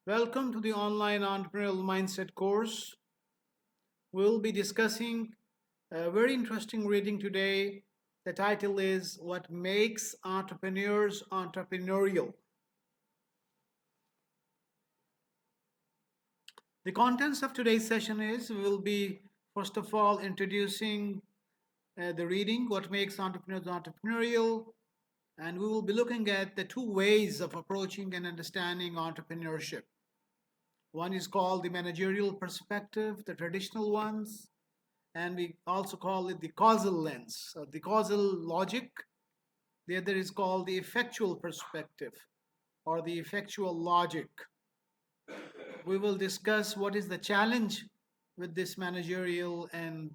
Welcome to the online entrepreneurial mindset course. We'll be discussing a very interesting reading today. The title is What Makes Entrepreneurs Entrepreneurial. The contents of today's session is we will be first of all introducing the reading What Makes Entrepreneurs Entrepreneurial, and we will be looking at the two ways of approaching and understanding entrepreneurship. One is called the managerial perspective, the traditional ones, and we also call it the causal lens, the causal logic. The other is called the effectual perspective or the effectual logic. We will discuss what is the challenge with this managerial and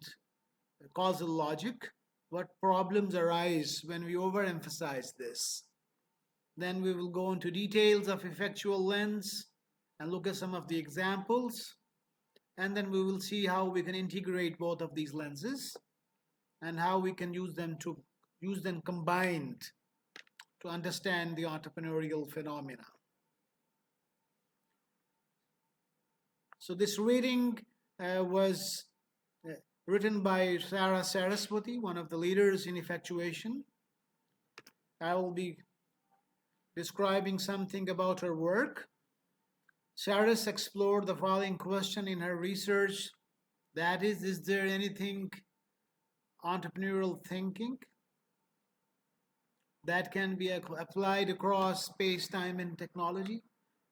causal logic, what problems arise when we overemphasize this. Then we will go into details of effectual lens and look at some of the examples, and then we will see how we can integrate both of these lenses and how we can use them combined to understand the entrepreneurial phenomena. So this reading was written by Sarah Saraswati, one of the leaders in effectuation. I will be describing something about her work. Saras explored the following question in her research, that is there anything entrepreneurial thinking that can be applied across space, time, and technology?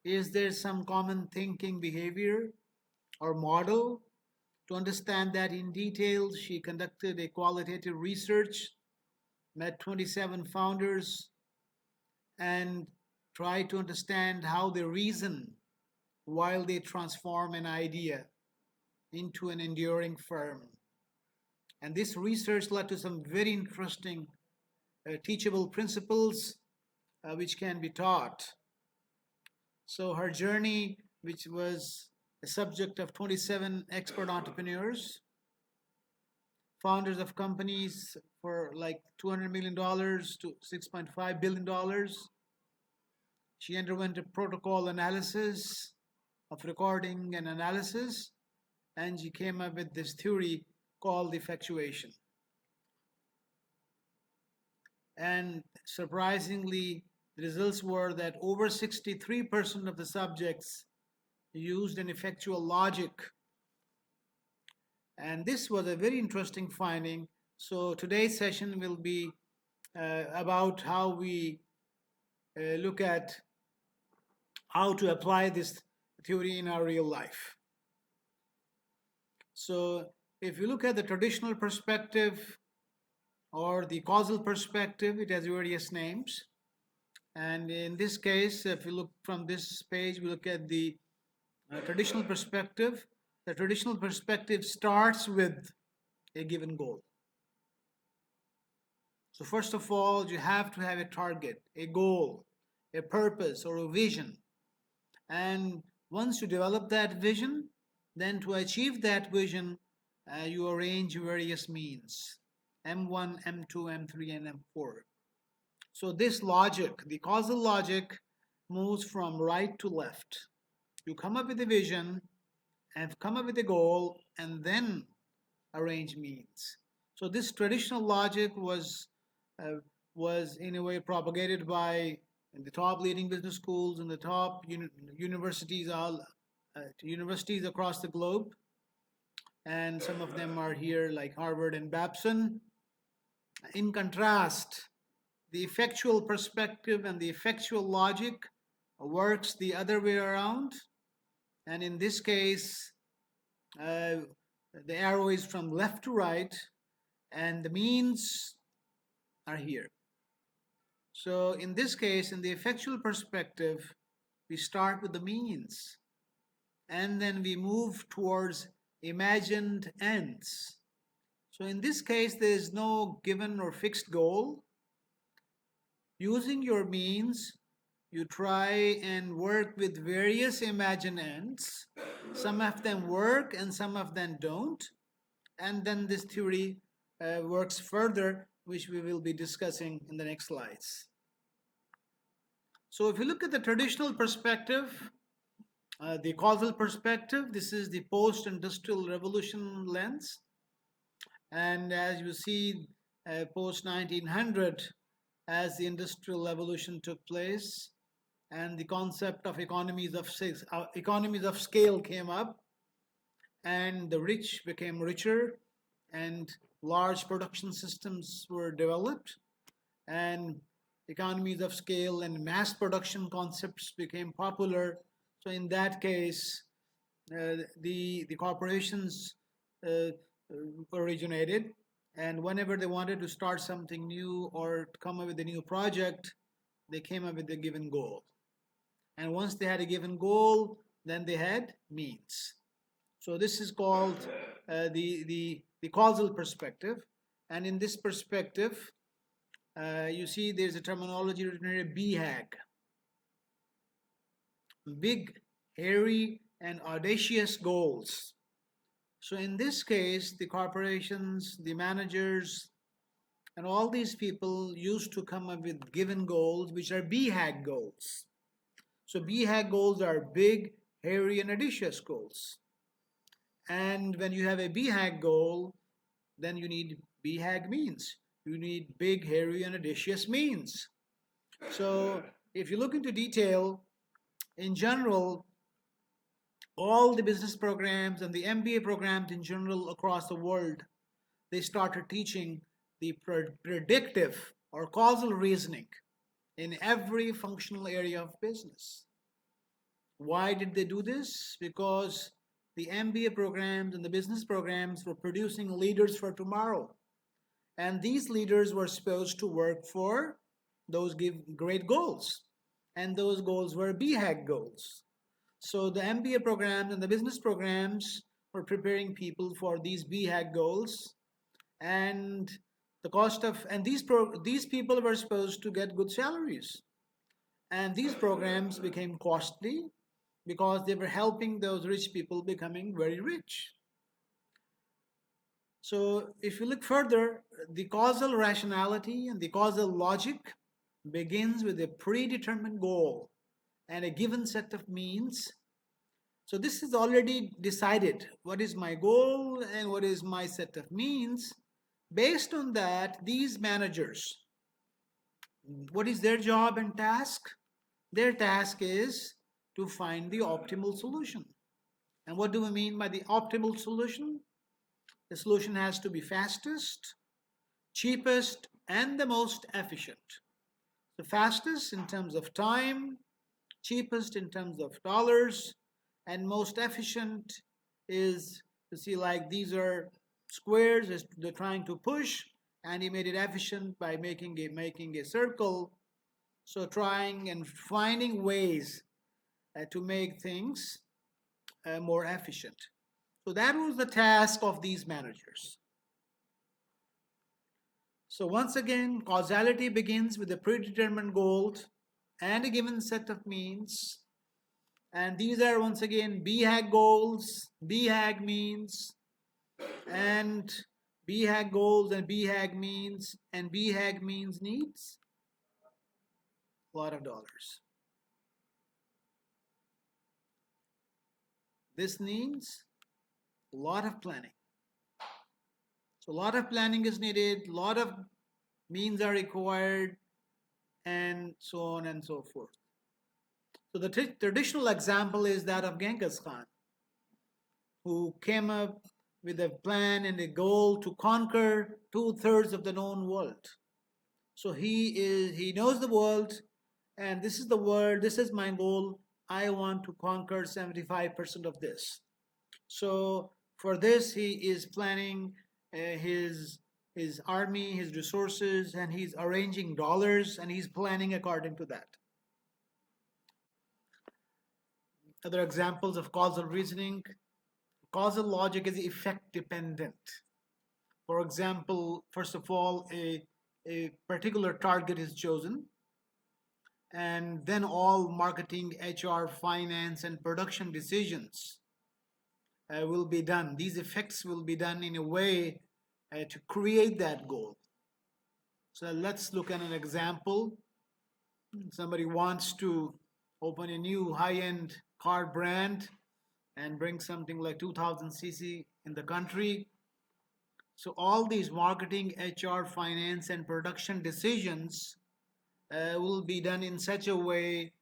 Is there some common thinking behavior or model? To understand that in detail, she conducted a qualitative research, met 27 founders, and tried to understand how they reason while they transform an idea into an enduring firm. And this research led to some very interesting teachable principles which can be taught. So her journey, which was the subject of 27 expert entrepreneurs, founders of companies for like $200 million to $6.5 billion. She underwent a protocol analysis of recording and analysis, and she came up with this theory called effectuation. And surprisingly, the results were that over 63% of the subjects used an effectual logic. And this was a very interesting finding. So today's session will be about how we look at how to apply this theory in our real life. So if you look at the traditional perspective or the causal perspective, it has various names. And in this case, if you look from this page, we look at the traditional perspective. The traditional perspective starts with a given goal. So first of all, you have to have a target, a goal, a purpose, or a vision. And once you develop that vision, then to achieve that vision, you arrange various means, M1, M2, M3, and M4. So this logic, the causal logic, moves from right to left. You come up with a vision, and come up with a goal, and then arrange means. So this traditional logic was in a way propagated by the top leading business schools and the top universities across the globe, and some of them are here like Harvard and Babson. In contrast, the effectual perspective and the effectual logic works the other way around, and in this case the arrow is from left to right and the means are here. So in this case, in the effectual perspective, we start with the means and then we move towards imagined ends. So in this case, there is no given or fixed goal. Using your means, you try and work with various imagined ends. Some of them work and some of them don't. And then this theory works further, which we will be discussing in the next slides. So if you look at the traditional perspective, The causal perspective, this is the post-industrial revolution lens. And as you see, post 1900, as the industrial revolution took place, and the concept of economies of scale came up, and the rich became richer, and large production systems were developed, and economies of scale and mass production concepts became popular. So in that case, the corporations uh, originated, and whenever they wanted to start something new or to come up with a new project, they came up with a given goal. And once they had a given goal, then they had means. So this is called the causal perspective. And in this perspective, you see there's a terminology written here, BHAG, big, hairy, and audacious goals. So in this case, the corporations, the managers, and all these people used to come up with given goals, which are BHAG goals. So BHAG goals are big, hairy, and audacious goals. And when you have a BHAG goal, then you need BHAG means. You need big, hairy, and audacious means. So if you look into detail, in general, all the business programs and the MBA programs in general across the world, they started teaching the predictive or causal reasoning in every functional area of business. Why did they do this? Because the MBA programs and the business programs were producing leaders for tomorrow. And these leaders were supposed to work for those great goals. And those goals were BHAG goals. So the MBA programs and the business programs were preparing people for these BHAG goals. And the cost of, and these people were supposed to get good salaries. And these programs became costly because they were helping those rich people becoming very rich. So if you look further, the causal rationality and the causal logic begins with a predetermined goal and a given set of means. So this is already decided. What is my goal and what is my set of means? Based on that, these managers, what is their job and task? Their task is to find the optimal solution. And what do we mean by the optimal solution? The solution has to be fastest, cheapest, and the most efficient. The fastest in terms of time, cheapest in terms of dollars, and most efficient is, you see, like these are squares they're trying to push, and he made it efficient by making a circle. So trying and finding ways to make things more efficient. So that was the task of these managers. So once again, causality begins with a predetermined goal and a given set of means. And these are once again BHAG goals, BHAG means, and BHAG goals and BHAG means, and BHAG means needs a lot of dollars. This needs a lot of planning. So a lot of planning is needed, a lot of means are required, and so on and so forth. So the traditional example is that of Genghis Khan, who came up with a plan and a goal to conquer 2/3 of the known world. So he knows the world, and this is the world, this is my goal. I want to conquer 75% of this. So for this, he is planning his army, his resources, and he's arranging dollars, and he's planning according to that. Other examples of causal reasoning. Causal logic is effect dependent. For example, first of all, a particular target is chosen, and then all marketing, HR, finance, and production decisions will be done. These effects will be done in a way to create that goal. So let's look at an example. Somebody wants to open a new high-end car brand and bring something like 2000 cc in the country. So all these marketing, HR, finance, and production decisions will be done in such a way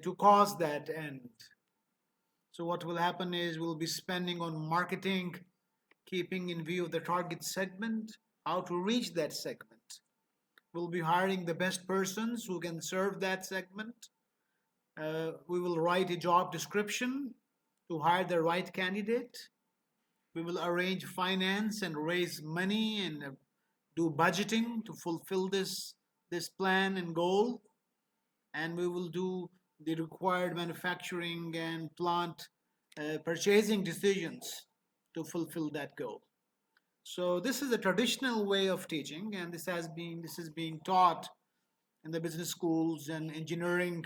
to cause that end. So what will happen is we'll be spending on marketing, keeping in view of the target segment, how to reach that segment. We'll be hiring the best persons who can serve that segment. We will write a job description to hire the right candidate. We will arrange finance and raise money and do budgeting to fulfill this plan and goal. And we will do the required manufacturing and plant purchasing decisions to fulfill that goal. So this is a traditional way of teaching, and this is being taught in the business schools and engineering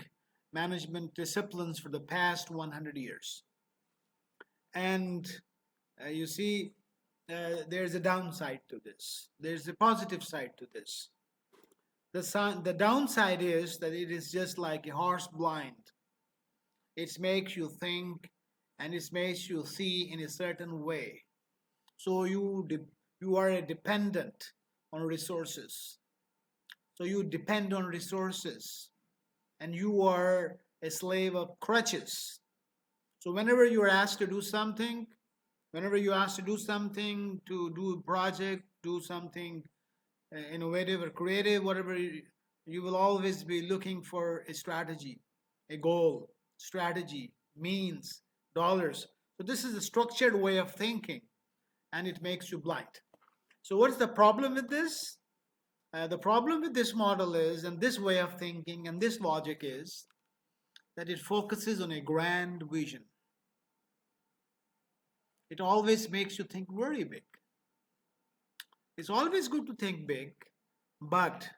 management disciplines for the past 100 years. And you see, there's a downside to this. There's a positive side to this. The downside is that it is just like a horse blind. It makes you think and it makes you see in a certain way. So you are a dependent on resources. So you depend on resources and you are a slave of crutches. So whenever you are asked to do something, whenever you ask to do something, to do a project, do something innovative or creative, whatever, you will always be looking for a strategy, a goal, strategy, means, dollars. So this is a structured way of thinking, and it makes you blind. So what's the problem with this? The problem with this model is, and this way of thinking and this logic is, that it focuses on a grand vision. It always makes you think very big. It's always good to think big, but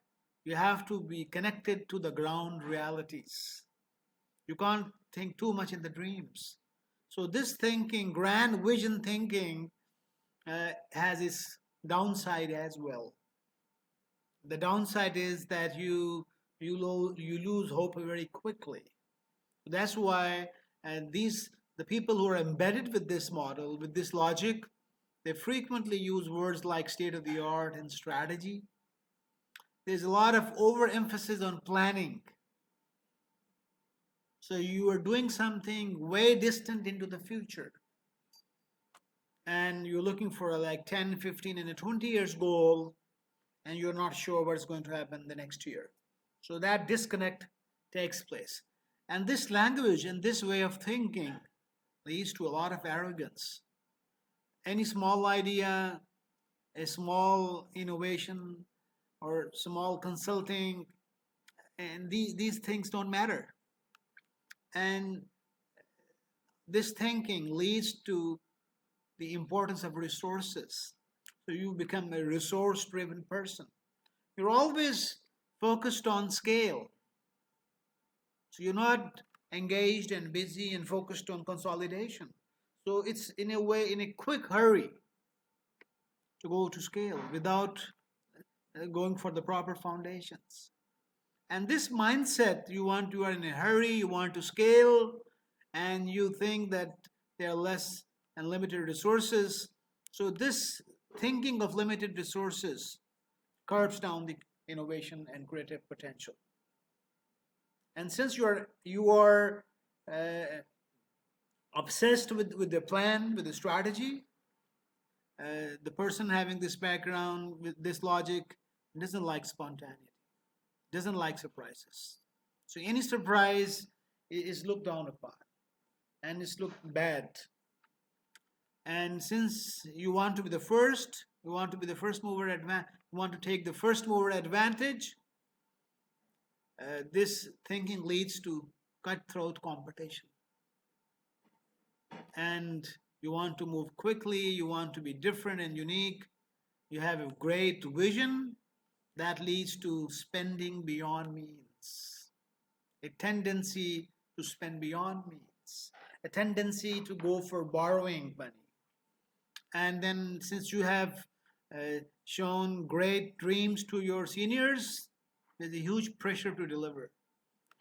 you have to be connected to the ground realities. You can't think too much in the dreams. So this thinking, grand vision thinking, has its downside as well. The downside is that you lose hope very quickly. That's why the people who are embedded with this model, with this logic, they frequently use words like state of the art and strategy. There's a lot of overemphasis on planning. So you are doing something way distant into the future. And you're looking for like 10, 15, and a 20 years goal, and you're not sure what's going to happen the next year. So that disconnect takes place. And this language and this way of thinking leads to a lot of arrogance. Any small idea, a small innovation, or small consulting, and these things don't matter. And this thinking leads to the importance of resources. So you become a resource-driven person. You're always focused on scale. So you're not engaged and busy and focused on consolidation. So it's in a way, in a quick hurry to go to scale without going for the proper foundations. And this mindset, you are in a hurry, you want to scale, and you think that there are less and limited resources. So this thinking of limited resources curbs down the innovation and creative potential. And since you are obsessed with the plan, with the strategy, the person having this background with this logic doesn't like spontaneity, doesn't like surprises. So any surprise is looked down upon and it's looked bad. And since you want to be the first, you want to be the first mover you want to take the first mover advantage, this thinking leads to cutthroat competition. And you want to move quickly, you want to be different and unique, you have a great vision that leads to spending beyond means, a tendency to spend beyond means, a tendency to go for borrowing money. And then since you have shown great dreams to your seniors, there's a huge pressure to deliver.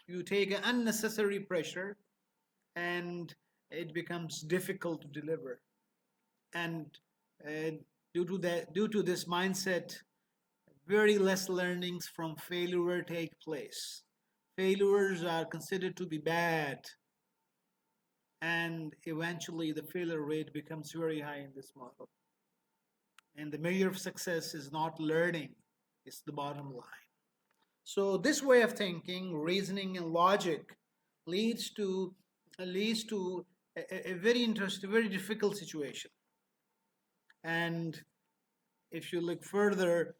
You take an unnecessary pressure and it becomes difficult to deliver. And uh, due to this mindset, very less learnings from failure take place. Failures are considered to be bad, and eventually the failure rate becomes very high in this model. And the measure of success is not learning, it's the bottom line. So this way of thinking, reasoning, and logic leads to leads to a very interesting, very difficult situation. And if you look further,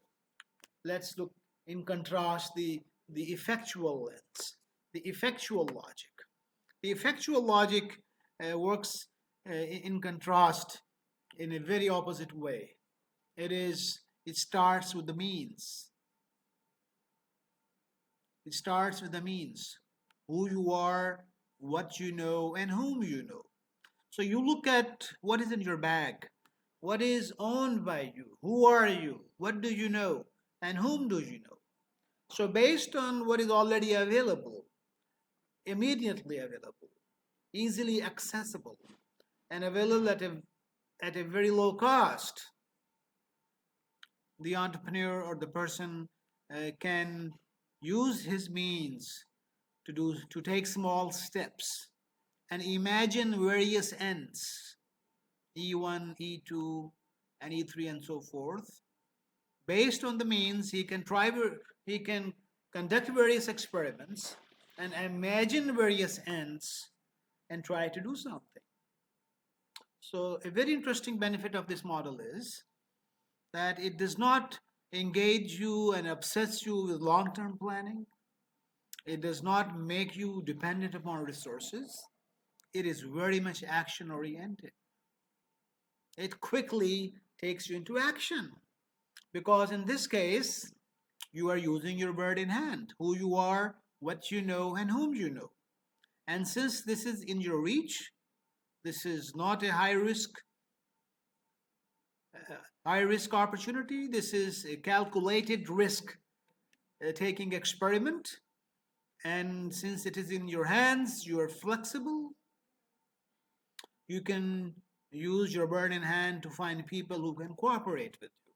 let's look in contrast the effectual lens, the effectual logic. The effectual logic works in contrast in a very opposite way. It starts with the means. It starts with the means. Who you are, what you know, and whom you know. So you look at what is in your bag, what is owned by you, who are you, what do you know, and whom do you know. So based on what is already available, immediately available, easily accessible, and available at a very low cost, the entrepreneur or the person can use his means to take small steps and imagine various ends, E1, E2, and E3, and so forth. Based on the means, he can conduct various experiments and imagine various ends and try to do something. So a very interesting benefit of this model is that it does not engage you and obsess you with long-term planning. It does not make you dependent upon resources. It is very much action oriented. It quickly takes you into action because in this case, you are using your bird in hand, who you are, what you know, and whom you know. And since this is in your reach, this is not a high risk opportunity. This is a calculated risk taking experiment. And since it is in your hands, you are flexible. You can use your bird in hand to find people who can cooperate with you.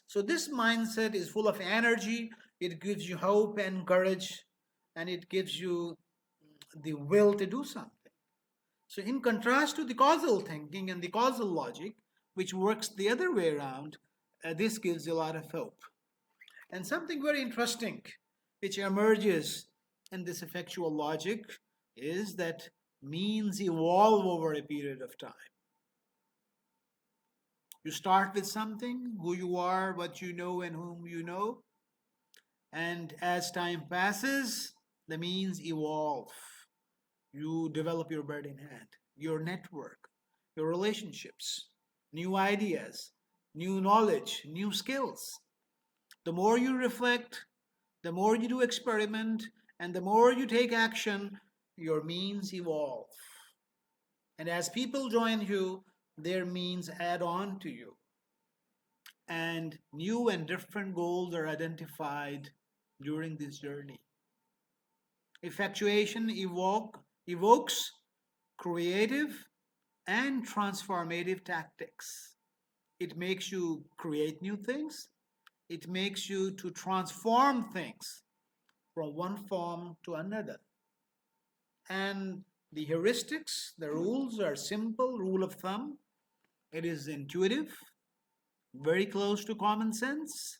So this mindset is full of energy. It gives you hope and courage, and it gives you the will to do something. So in contrast to the causal thinking and the causal logic, which works the other way around, this gives you a lot of hope. And something very interesting which emerges in this effectual logic is that means evolve over a period of time. You start with something, who you are, what you know, and whom you know. And as time passes, the means evolve. You develop your bird in hand, your network, your relationships, new ideas, new knowledge, new skills. The more you reflect, the more you do experiment, and the more you take action, your means evolve. And as people join you, their means add on to you. And new and different goals are identified during this journey. Effectuation evokes creative and transformative tactics. It makes you create new things. It makes you to transform things from one form to another. And the heuristics, the rules are simple, rule of thumb. It is intuitive, very close to common sense.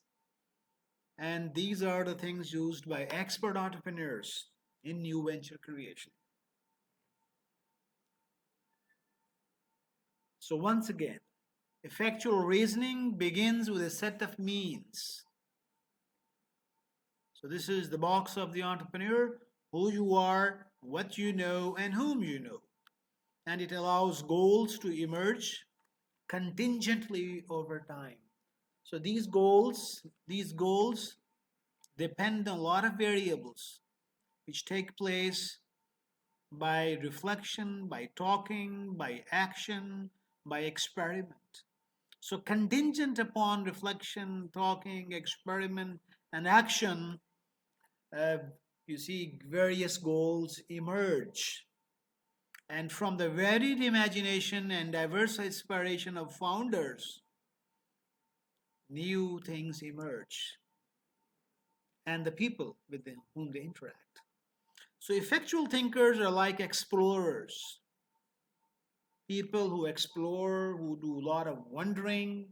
And these are the things used by expert entrepreneurs in new venture creation. So once again, effectual reasoning begins with a set of means. So this is the box of the entrepreneur, who you are, what you know, and whom you know. And it allows goals to emerge contingently over time. So these goals depend on a lot of variables which take place by reflection, by talking, by action, by experiment. So contingent upon reflection, talking, experiment, and action, uh, you see various goals emerge. And from the varied imagination and diverse inspiration of founders, new things emerge and the people with whom they interact. So, effectual thinkers are like explorers, people who explore, who do a lot of wandering,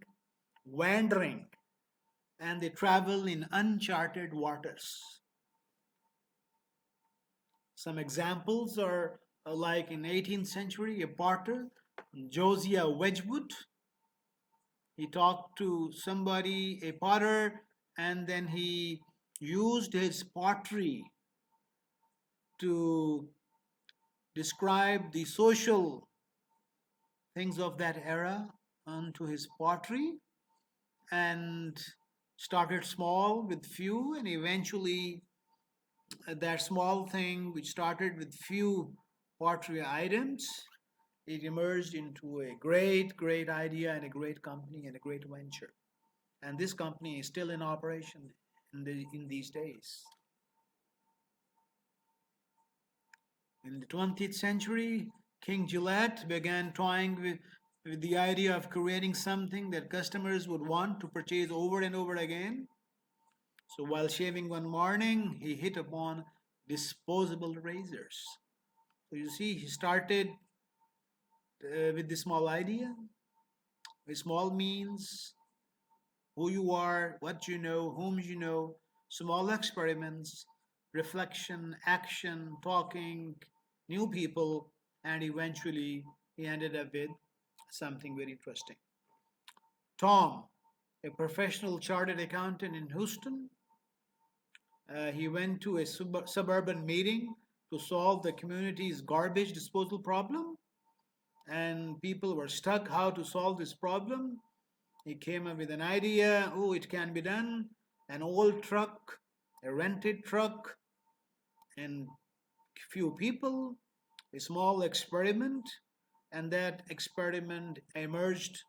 and they travel in uncharted waters. Some examples are like in 18th century, a potter, Josiah Wedgwood. He talked to somebody, a potter, and then he used his pottery to describe the social things of that era onto his pottery, and started small with few, and eventually that small thing which started with few pottery items, it emerged into a great idea and a great company and a great venture. And this company is still in operation in these days. In the 20th century, King Gillette began toying with the idea of creating something that customers would want to purchase over and over again. So while shaving one morning, he hit upon disposable razors. So you see, he started with the small idea. A small means who you are, what you know, whom you know, small experiments, reflection, action, talking, new people, and eventually he ended up with something very interesting. Tom, a professional chartered accountant in Houston, he went to a suburban meeting to solve the community's garbage disposal problem, and people were stuck how to solve this problem. He came up with an idea. Oh, it can be done. An old truck, a rented truck, and few people, a small experiment, and that experiment emerged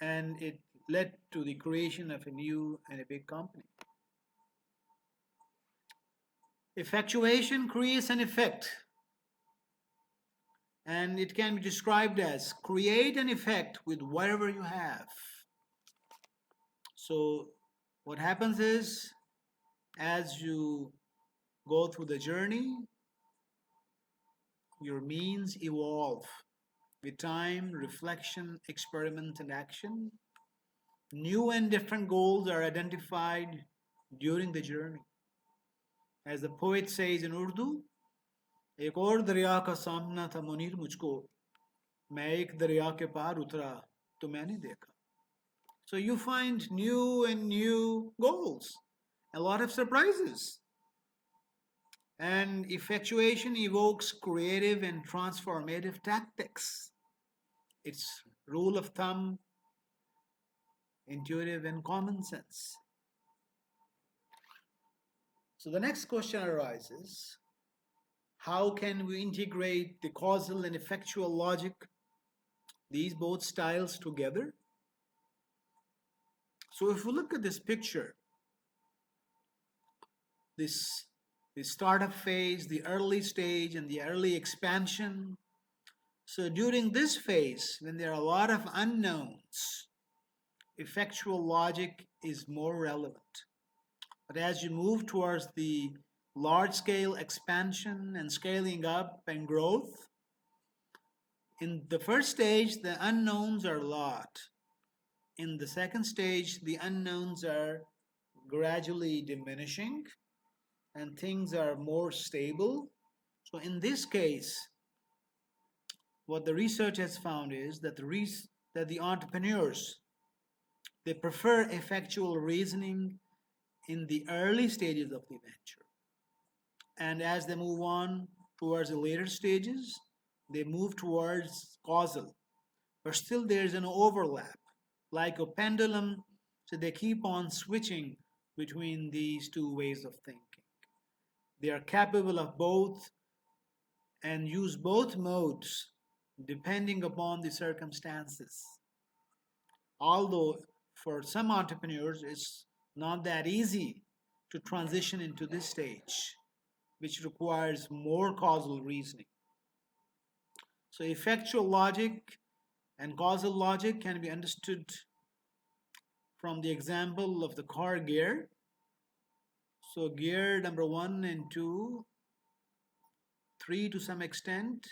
and it led to the creation of a new and a big company. Effectuation creates an effect, and it can be described as create an effect with whatever you have. So, what happens is, as you go through the journey, your means evolve with time, reflection, experiment, and action. New and different goals are identified during the journey. As the poet says in Urdu, एक और दरिया का सामना था मुनीर मुझको, मैं एक दरिया के पार उतरा तो मैंने देखा. So you find new and new goals, a lot of surprises. And effectuation evokes creative and transformative tactics. It's rule of thumb, intuitive and common sense. So the next question arises, how can we integrate the causal and effectual logic, these both styles together? So if we look at this picture, this the startup phase, the early stage, and the early expansion. So during this phase, when there are a lot of unknowns, effectual logic is more relevant. But as you move towards the large scale expansion and scaling up and growth, in the first stage, the unknowns are a lot. In the second stage, the unknowns are gradually diminishing and things are more stable. So in this case, what the research has found is that the entrepreneurs, they prefer effectual reasoning in the early stages of the venture. And as they move on towards the later stages, they move towards causal. But still there's an overlap, like a pendulum, so they keep on switching between these two ways of thinking. They are capable of both and use both modes depending upon the circumstances. Although for some entrepreneurs it's not that easy to transition into this stage, which requires more causal reasoning. So effectual logic and causal logic can be understood from the example of the car gear. So gear number 1 and 2, 3 to some extent,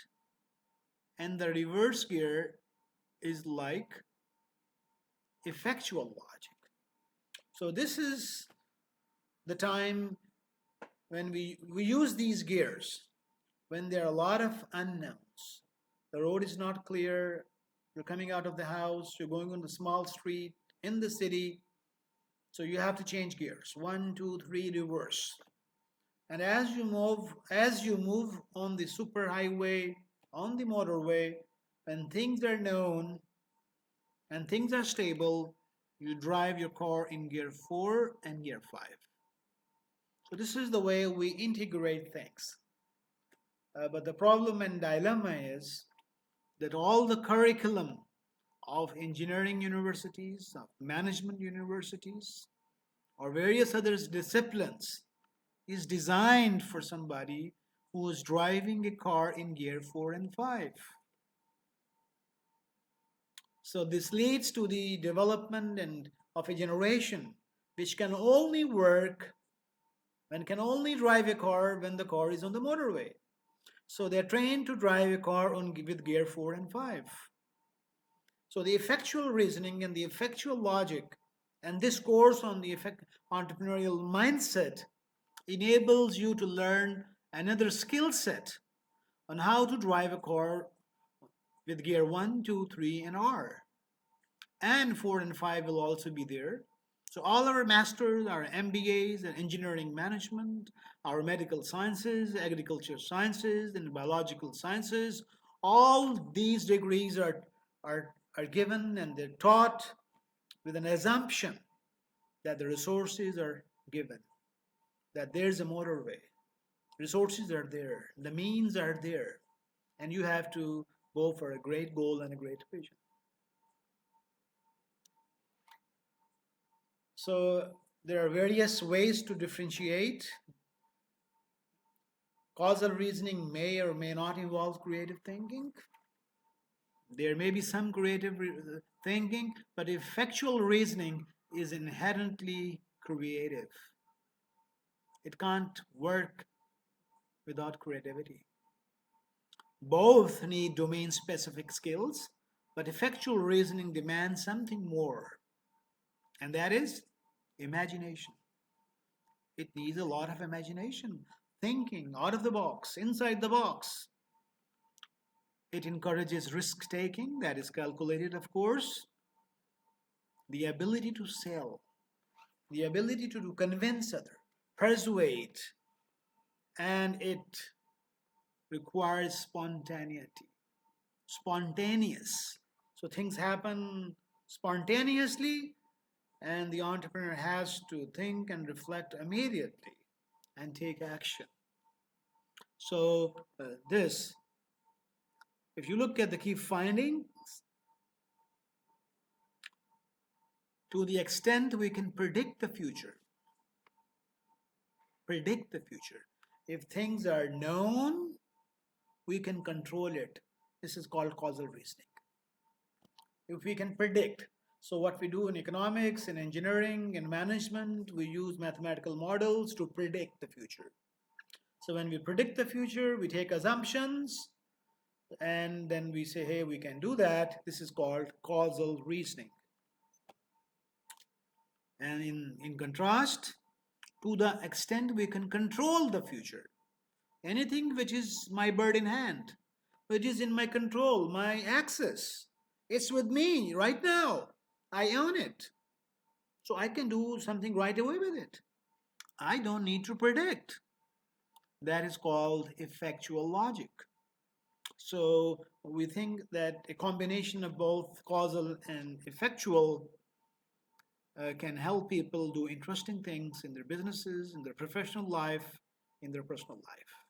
and the reverse gear is like effectual logic. So this is the time when we use these gears, when there are a lot of unknowns. The road is not clear, you're coming out of the house, you're going on a small street in the city, so you have to change gears. 1, 2, 3, reverse. And as you move on the superhighway, on the motorway, when things are known and things are stable, you drive your car in gear 4 and gear 5. So this is the way we integrate things. But the problem and dilemma is that all the curriculum of engineering universities, of management universities, or various other disciplines is designed for somebody who is driving a car in gear 4 and 5. So this leads to the development and of a generation which can only work when can only drive a car when the car is on the motorway. So they're trained to drive a car with gear 4 and 5. So the effectual reasoning and the effectual logic and this course on the entrepreneurial mindset enables you to learn another skill set on how to drive a car with gear 1, 2, 3, and R. And 4 and 5 will also be there. So all our masters, our MBAs, and engineering management, our medical sciences, agriculture sciences, and biological sciences, all these degrees are given and they're taught with an assumption that the resources are given, that there's a motorway, resources are there, the means are there, and you have to go for a great goal and a great vision. So there are various ways to differentiate. Causal reasoning may or may not involve creative thinking. There may be some creative thinking, but effectual reasoning is inherently creative. It can't work without creativity. Both need domain-specific skills, but effectual reasoning demands something more, and that is imagination. It needs a lot of imagination, thinking out of the box, inside the box. It encourages risk taking, that is calculated, of course, the ability to sell, the ability to convince others, persuade, and it requires spontaneity. Spontaneous. So things happen spontaneously, and the entrepreneur has to think and reflect immediately and take action. So this, if you look at the key findings, to the extent we can predict the future, if things are known, we can control it. This is called causal reasoning. If we can predict, so what we do in economics, in engineering, in management, we use mathematical models to predict the future. So when we predict the future, we take assumptions and then we say, hey, we can do that. This is called causal reasoning. And in contrast, to the extent we can control the future, anything which is my bird in hand, which is in my control, my access, it's with me right now. I own it. So I can do something right away with it. I don't need to predict. That is called effectual logic. So we think that a combination of both causal and effectual can help people do interesting things in their businesses, in their professional life, in their personal life.